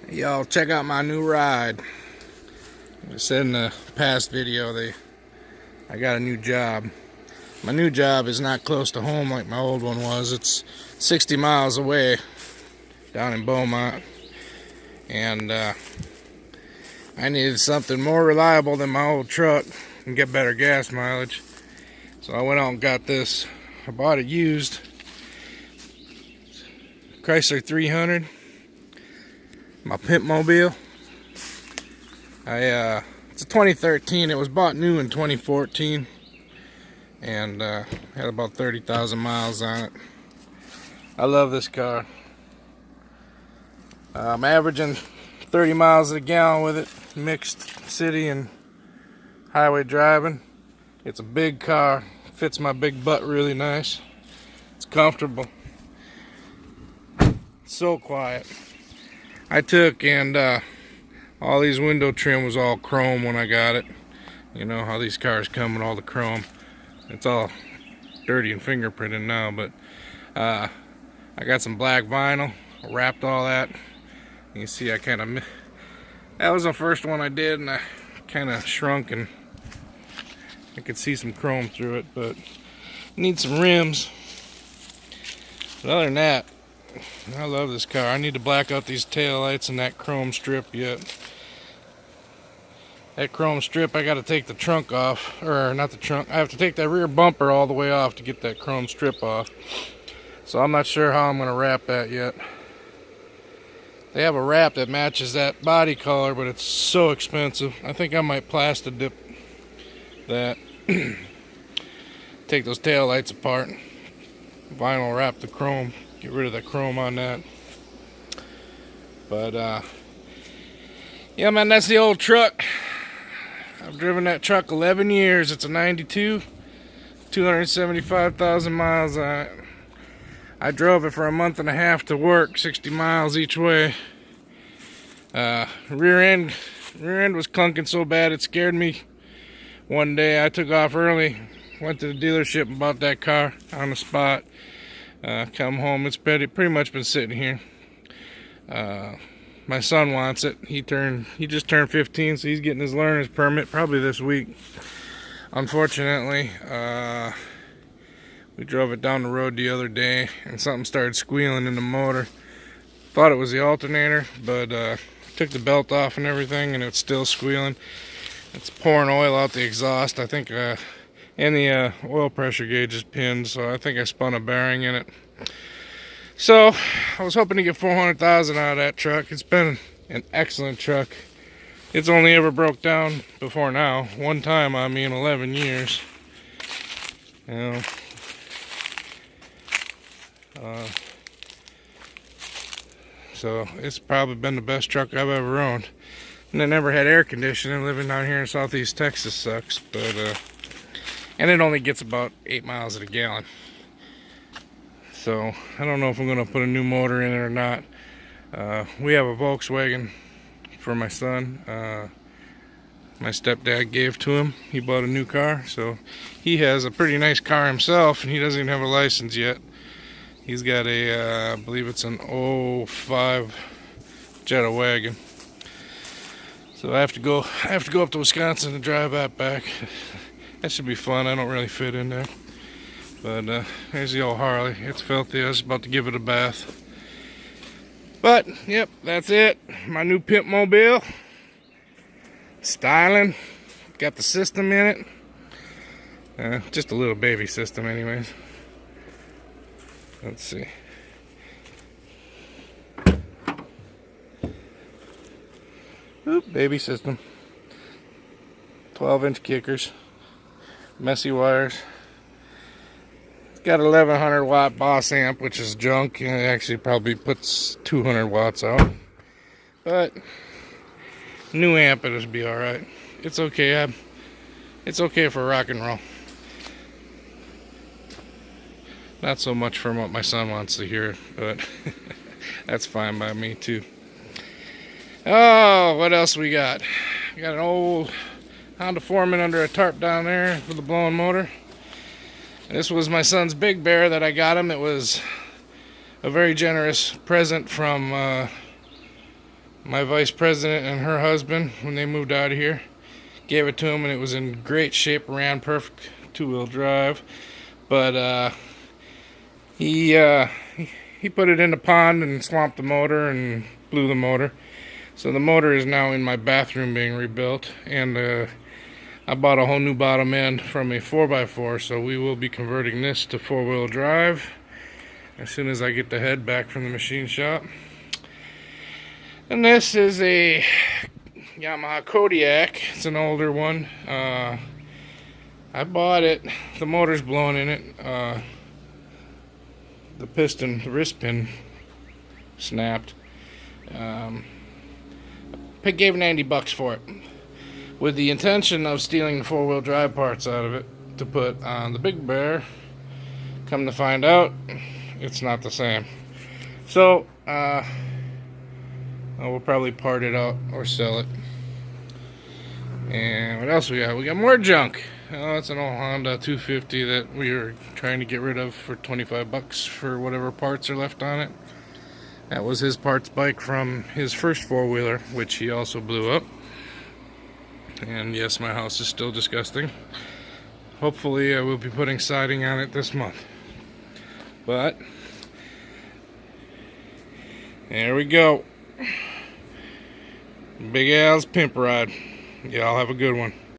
Y'all check out my new ride. I said in the past video I got a new job. My new job is not close to home like my old one was. It's 60 miles away down in Beaumont, and I needed something more reliable than my old truck and get better gas mileage. So I went out and got this. I bought it used. Chrysler 300. My pimp mobile. It's a 2013. It was bought new in 2014, and had about 30,000 miles on it. I love this car. I'm averaging 30 miles a gallon with it, mixed city and highway driving. It's a big car, fits my big butt really nice. It's comfortable. It's so quiet. I took and all these window trim was all chrome when I got it. You know how these cars come with all the chrome. It's all dirty and fingerprinted now, but I got some black vinyl. I wrapped all that. You can see that was the first one I did, and I kind of shrunk and I could see some chrome through it, but need some rims. But other than that, I love this car. I need to black out these tail lights and that chrome strip yet. That chrome strip, I got to take the trunk off, or not the trunk. I have to take that rear bumper all the way off to get that chrome strip off. So I'm not sure how I'm going to wrap that yet. They have a wrap that matches that body color, but it's so expensive. I think I might plastic dip that. Take those tail lights apart, vinyl wrap the chrome, get rid of the chrome on that. But yeah, man, that's the old truck. I've driven that truck 11 years. It's a 92, 275,000 miles on it. I drove it for a month and a half to work, 60 miles each way. Rear end was clunking so bad it scared me. One day I took off early, went to the dealership and bought that car on the spot. Come home, it's pretty much been sitting here. My son wants it. He just turned 15, so he's getting his learner's permit probably this week. Unfortunately, we drove it down the road the other day and something started squealing in the motor. Thought it was the alternator, but took the belt off and everything, and it's still squealing. It's pouring oil out the exhaust. I think and the oil pressure gauge is pinned, so I think I spun a bearing in it. So I was hoping to get 400,000 out of that truck. It's been an excellent truck. It's only ever broke down before now, one time on me in 11 years. You know, so it's probably been the best truck I've ever owned. And it never had air conditioning. Living down here in Southeast Texas sucks, but and it only gets about 8 miles a gallon. So I don't know if I'm going to put a new motor in it or not. We have a Volkswagen for my son. My stepdad gave to him. He bought a new car, so he has a pretty nice car himself, and he doesn't even have a license yet. He's got a, I believe it's an 05 Jetta wagon. So I have to go up to Wisconsin and drive that back. That should be fun. I don't really fit in there. But there's the old Harley. It's filthy. I was about to give it a bath. But, yep, that's it. My new pimp mobile. Styling. Got the system in it. Just a little baby system anyways. Let's see. Oop, baby system. 12-inch kickers. Messy wires. It's got an 1100 watt Boss amp, which is junk. It actually probably puts 200 watts out. But new amp, it'll be alright. It's okay. It's okay for rock and roll. Not so much from what my son wants to hear, but that's fine by me too. Oh, what else we got? We got an old Honda Foreman under a tarp down there with a blown motor. This was my son's Big Bear that I got him. It was a very generous present from My vice president and her husband, when they moved out of here, gave it to him, and it was in great shape, ran perfect two-wheel drive. But he put it in the pond and swamped the motor and blew the motor. So the motor is now in my bathroom being rebuilt, and I bought a whole new bottom end from a 4x4, so we will be converting this to four-wheel drive as soon as I get the head back from the machine shop. And this is a Yamaha Kodiak. It's an older one. I bought it. The motor's blown in it. The piston, the wrist pin snapped. I gave $90 for it, with the intention of stealing the four-wheel drive parts out of it to put on the Big Bear. Come to find out, it's not the same. So we'll probably part it out or sell it. And what else we got? We got more junk. Oh, it's an old Honda 250 that we were trying to get rid of for $25 for whatever parts are left on it. That was his parts bike from his first four-wheeler, which he also blew up. And yes, my house is still disgusting. Hopefully I will be putting siding on it this month. But there we go. Big Al's pimp ride. Y'all have a good one.